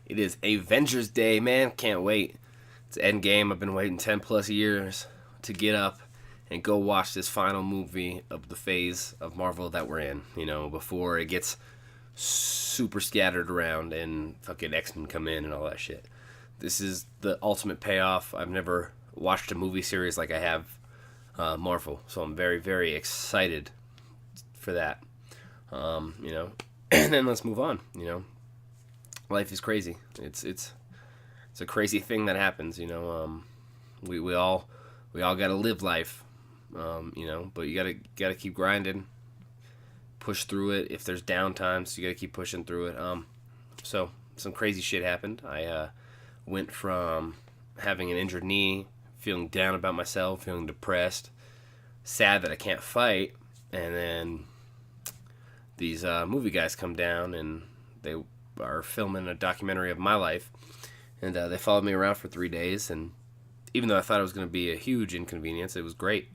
It is Avengers Day, man. Can't wait. It's Endgame. I've been waiting 10 plus years to get up and go watch this final movie of the phase of Marvel that we're in, before it gets super scattered around and fucking X-Men come in and all that shit. This is the ultimate payoff. I've never watched a movie series like I have Marvel, so I'm very, very excited for that. And then let's move on. Life is crazy. It's a crazy thing that happens. We all got to live life. But you gotta keep grinding, push through it. If there's downtimes, you gotta keep pushing through it. So some crazy shit happened. I went from having an injured knee, feeling down about myself, feeling depressed, sad that I can't fight, and then these movie guys come down and they are filming a documentary of my life, and they followed me around for 3 days. And even though I thought it was going to be a huge inconvenience, it was great.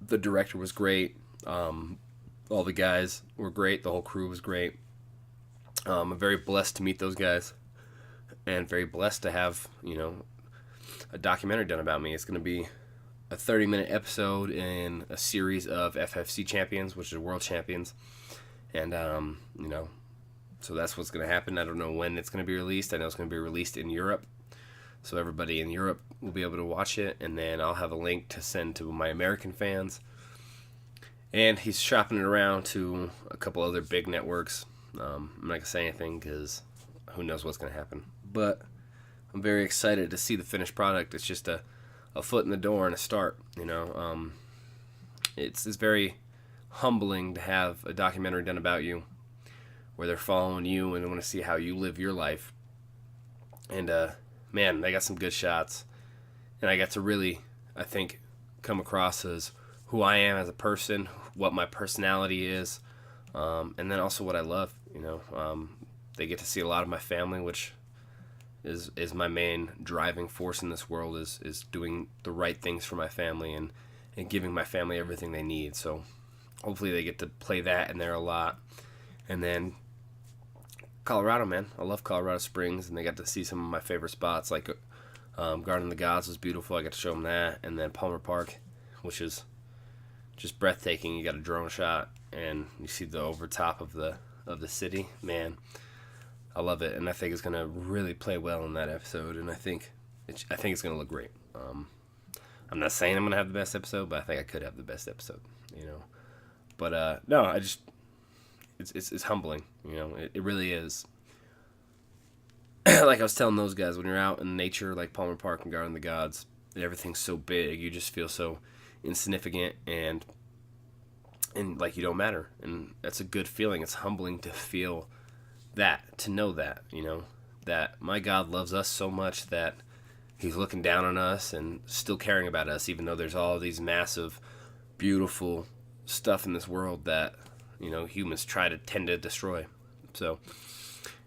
The director was great. All the guys were great. The whole crew was great. I'm very blessed to meet those guys, and very blessed to have a documentary done about me. It's going to be a 30-minute episode in a series of FFC champions, which are world champions, and so that's what's going to happen. I don't know when it's going to be released. I know it's going to be released in Europe, so everybody in Europe will be able to watch it, and then I'll have a link to send to my American fans. And he's shopping it around to a couple other big networks. I'm not going to say anything because who knows what's going to happen. But I'm very excited to see the finished product. It's just a foot in the door and a start. It's very humbling to have a documentary done about you where they're following you and want to see how you live your life. And man, they got some good shots, and I got to really, I think, come across as who I am as a person, what my personality is, and then also what I love. They get to see a lot of my family, which is my main driving force in this world, is doing the right things for my family and giving my family everything they need. So hopefully they get to play that in there a lot. And then Colorado, man. I love Colorado Springs, and they got to see some of my favorite spots, like Garden of the Gods was beautiful. I got to show them that. And then Palmer Park, which is just breathtaking. You got a drone shot, and you see the over top of the city. Man, I love it, and I think it's gonna really play well in that episode. And I think it's gonna look great. I'm not saying I'm gonna have the best episode, but I think I could have the best episode. But no, I just. It's humbling, it really is. Like I was telling those guys, when you're out in nature like Palmer Park and Garden of the Gods, everything's so big, you just feel so insignificant and like you don't matter, and that's a good feeling. It's humbling to feel that, to know that, that my God loves us so much that he's looking down on us and still caring about us, even though there's all these massive, beautiful stuff in this world that humans tend to destroy. So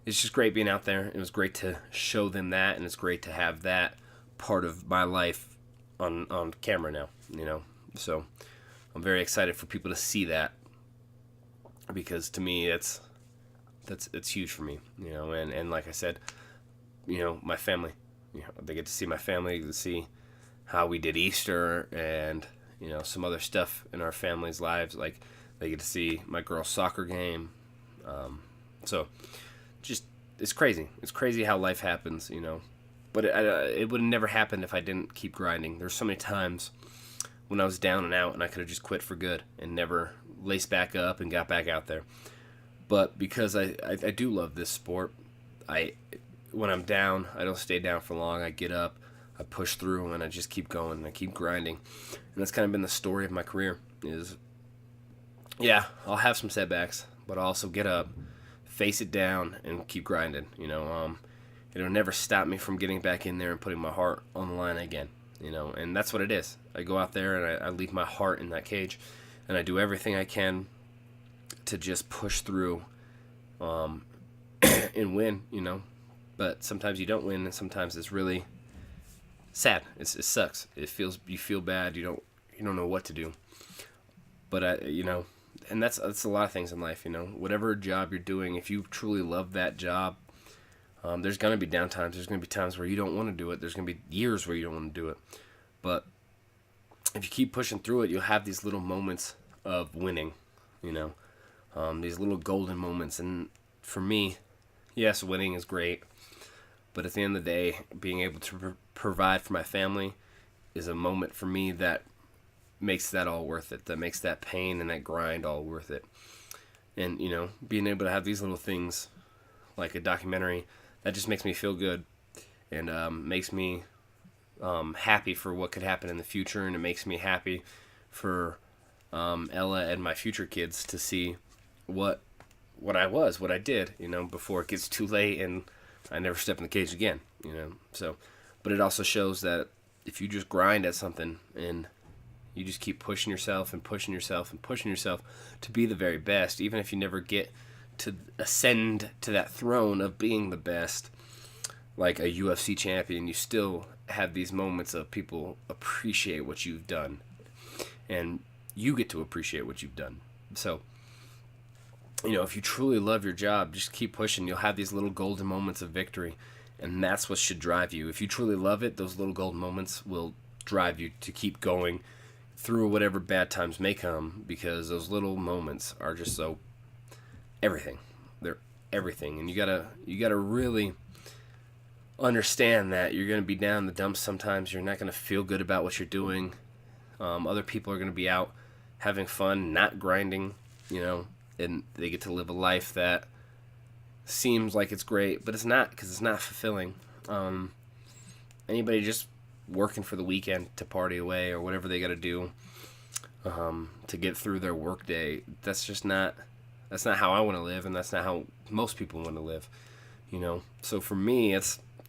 it's just great being out there. It was great to show them that, and it's great to have that part of my life on camera now. So I'm very excited for people to see that, because to me it's huge for me. And like I said, my family. They get to see my family, to see how we did Easter, and some other stuff in our family's lives, like. They get to see my girl's soccer game. So, just, it's crazy. It's crazy how life happens, But it would have never happened if I didn't keep grinding. There's so many times when I was down and out, and I could have just quit for good and never laced back up and got back out there. But because I do love this sport, when I'm down, I don't stay down for long. I get up, I push through, and I just keep going, and I keep grinding. And that's kind of been the story of my career, is... yeah, I'll have some setbacks, but I'll also get up, face it down, and keep grinding. It'll never stop me from getting back in there and putting my heart on the line again. And that's what it is. I go out there and I leave my heart in that cage, and I do everything I can to just push through, and win. But sometimes you don't win, and sometimes it's really sad. It sucks. You feel bad. You don't know what to do. But and that's a lot of things in life, whatever job you're doing, if you truly love that job, There's going to be downtimes. There's going to be times where you don't want to do it. There's going to be years where you don't want to do it. But if you keep pushing through it, you'll have these little moments of winning, you know, these little golden moments. And for me, yes, winning is great. But at the end of the day, being able to provide for my family is a moment for me that makes that all worth it, that makes that pain and that grind all worth it. And, you know, being able to have these little things like a documentary, that just makes me feel good and makes me happy for what could happen in the future. And it makes me happy for Ella and my future kids to see what I did, you know, before it gets too late and I never step in the cage again, you know. So, but it also shows that if you just grind at something and you just keep pushing yourself and pushing yourself and pushing yourself to be the very best, even if you never get to ascend to that throne of being the best, like a UFC champion, you still have these moments of people appreciate what you've done. And you get to appreciate what you've done. So, you know, if you truly love your job, just keep pushing. You'll have these little golden moments of victory. And that's what should drive you. If you truly love it, those little golden moments will drive you to keep going through whatever bad times may come, because those little moments are just so everything. They're everything. And you gotta really understand that you're gonna be down in the dumps sometimes. You're not gonna feel good about what you're doing. Other people are gonna be out having fun, not grinding, you know, and they get to live a life that seems like it's great, but it's not, because it's not fulfilling. Anybody just working for the weekend to party away or whatever they got to do to get through their work day, that's not how I want to live, and that's not how most people want to live, you know. So for me,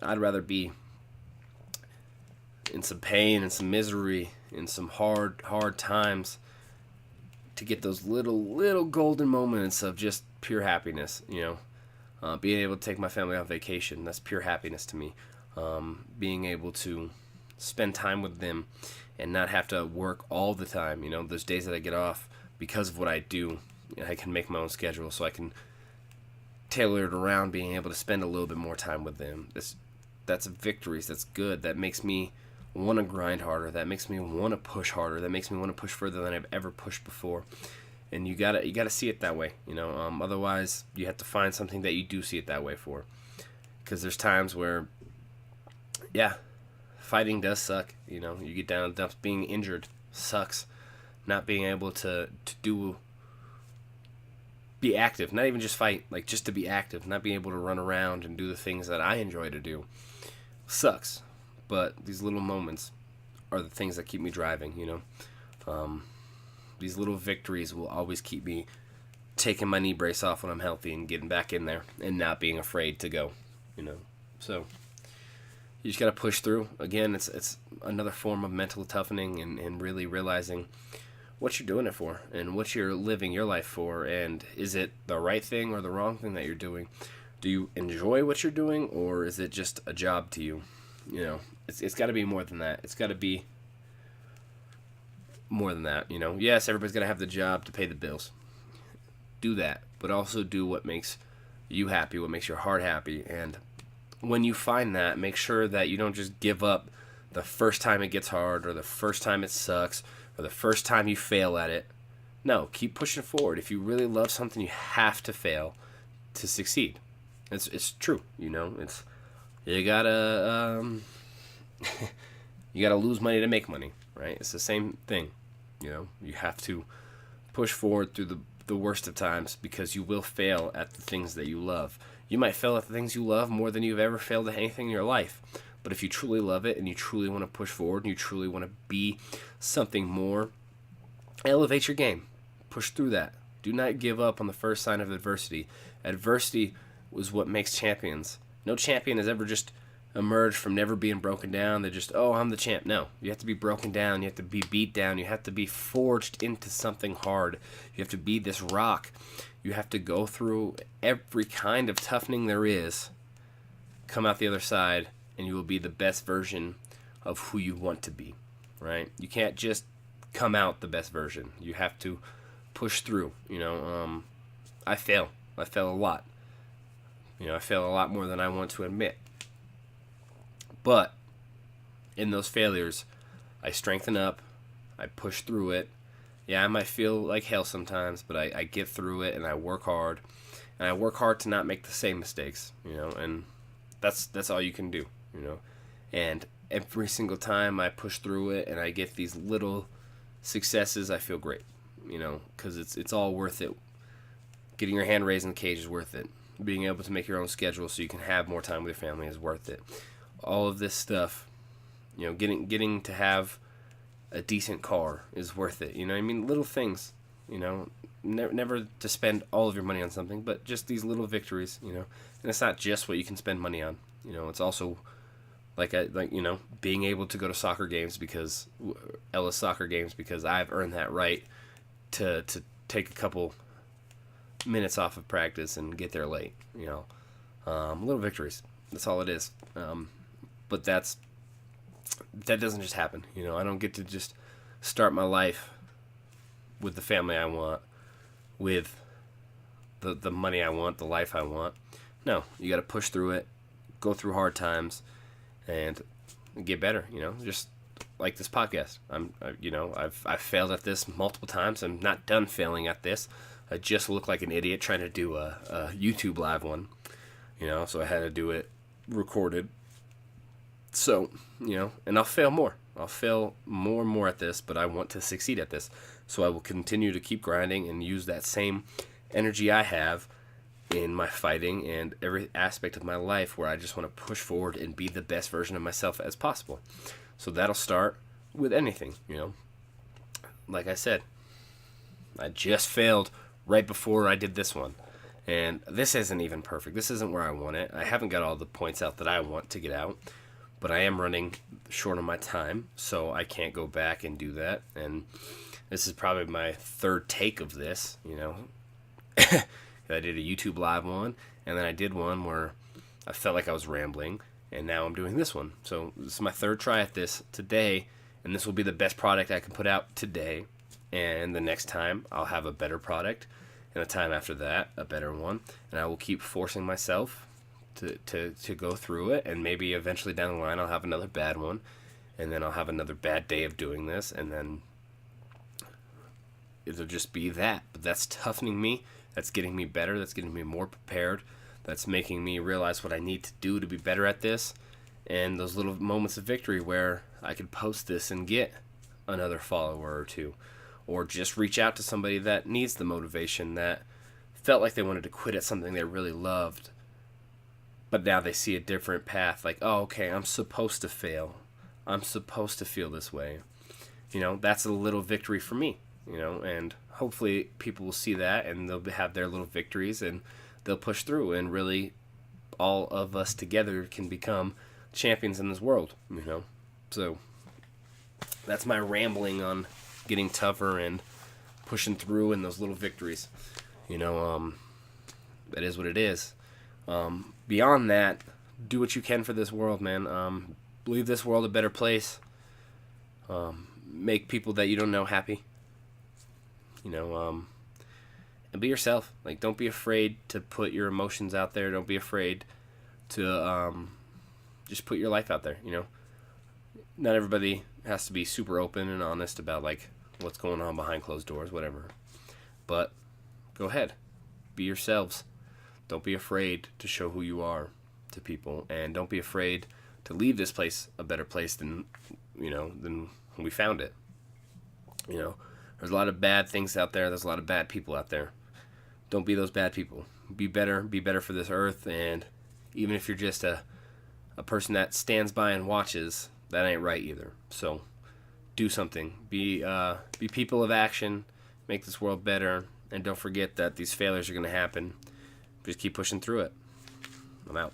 I'd rather be in some pain and some misery and some hard times to get those little golden moments of just pure happiness, you know. Being able to take my family on vacation, that's pure happiness to me. Being able to spend time with them and not have to work all the time, you know. Those days that I get off, because of what I do, I can make my own schedule, so I can tailor it around being able to spend a little bit more time with them. That's victories. That's good. That makes me want to grind harder. That makes me want to push harder. That makes me want to push further than I've ever pushed before. And you gotta see it that way, you know. Otherwise, you have to find something that you do see it that way for. Because there's times where, yeah, fighting does suck. You know, you get down in the dumps. Being injured sucks. Not being able to be active, not even just fight, like just to be active, not being able to run around and do the things that I enjoy to do, sucks. But these little moments are the things that keep me driving, you know. These little victories will always keep me taking my knee brace off when I'm healthy and getting back in there and not being afraid to go, you know. So you just got to push through. Again, it's another form of mental toughening and really realizing what you're doing it for and what you're living your life for, and is it the right thing or the wrong thing that you're doing? Do you enjoy what you're doing, or is it just a job to you? You know, it's got to be more than that. It's got to be more than that, you know. Yes, everybody's got to have the job to pay the bills. Do that, but also do what makes you happy, what makes your heart happy. And when you find that, make sure that you don't just give up the first time it gets hard, or the first time it sucks, or the first time you fail at it. No, keep pushing forward. If you really love something, you have to fail to succeed. It's true, you know. You gotta you gotta lose money to make money, right? It's the same thing, you know. You have to push forward through the worst of times, because you will fail at the things that you love. You might fail at the things you love more than you've ever failed at anything in your life. But if you truly love it and you truly want to push forward and you truly want to be something more, elevate your game. Push through that. Do not give up on the first sign of adversity. Adversity was what makes champions. No champion has ever just emerged from never being broken down. They're just, oh, I'm the champ. No, you have to be broken down. You have to be beat down. You have to be forged into something hard. You have to be this rock. You have to go through every kind of toughening there is, come out the other side, and you will be the best version of who you want to be, right? You can't just come out the best version. You have to push through, you know. I fail a lot. I fail a lot more than I want to admit. But in those failures, I strengthen up, I push through it. Yeah, I might feel like hell sometimes, but I get through it and I work hard. And I work hard to not make the same mistakes, and that's all you can do, And every single time I push through it and I get these little successes, I feel great, because it's all worth it. Getting your hand raised in the cage is worth it. Being able to make your own schedule so you can have more time with your family is worth it. All of this stuff, getting to have a decent car is worth it. Little things, never to spend all of your money on something, but just these little victories, And it's not just what you can spend money on. It's also being able to go to soccer games because Ellis soccer games because I've earned that right to take a couple minutes off of practice and get there late. Little victories. That's all it is. But that doesn't just happen. I don't get to just start my life with the family I want, with the money I want, the life I want. No, you got to push through it, go through hard times, and get better. Just like this podcast. I've failed at this multiple times. I'm not done failing at this. I just look like an idiot trying to do a YouTube live one. So I had to do it recorded. So, and I'll fail more. I'll fail more and more at this, but I want to succeed at this. So I will continue to keep grinding and use that same energy I have in my fighting and every aspect of my life where I just want to push forward and be the best version of myself as possible. So that'll start with anything, Like I said, I just failed right before I did this one. And this isn't even perfect. This isn't where I want it. I haven't got all the points out that I want to get out. But I am running short on my time, so I can't go back and do that. And this is probably my third take of this, I did a YouTube live one, and then I did one where I felt like I was rambling, and now I'm doing this one. So this is my third try at this today, and this will be the best product I can put out today. And the next time, I'll have a better product, and the time after that, a better one. And I will keep forcing myself to go through it, and maybe eventually down the line I'll have another bad one, and then I'll have another bad day of doing this, and then it'll just be that. But that's toughening me, that's getting me better, that's getting me more prepared, that's making me realize what I need to do to be better at this, and those little moments of victory where I could post this and get another follower or two, or just reach out to somebody that needs the motivation, that felt like they wanted to quit at something they really loved, but now they see a different path, like, oh, okay, I'm supposed to fail. I'm supposed to feel this way. That's a little victory for me, and hopefully people will see that and they'll have their little victories and they'll push through, and really all of us together can become champions in this world, So that's my rambling on getting tougher and pushing through and those little victories. That is what it is. Beyond that, do what you can for this world, man. Leave this world a better place. Make people that you don't know happy. And be yourself. Like, don't be afraid to put your emotions out there. Don't be afraid to just put your life out there. Not everybody has to be super open and honest about like what's going on behind closed doors, whatever. But go ahead, be yourselves. Don't be afraid to show who you are to people, and don't be afraid to leave this place a better place than when we found it. There's a lot of bad things out there. There's a lot of bad people out there. Don't be those bad people. Be better for this earth, and even if you're just a person that stands by and watches, that ain't right either. So do something. Be people of action. Make this world better, and don't forget that these failures are going to happen. Just keep pushing through it. I'm out.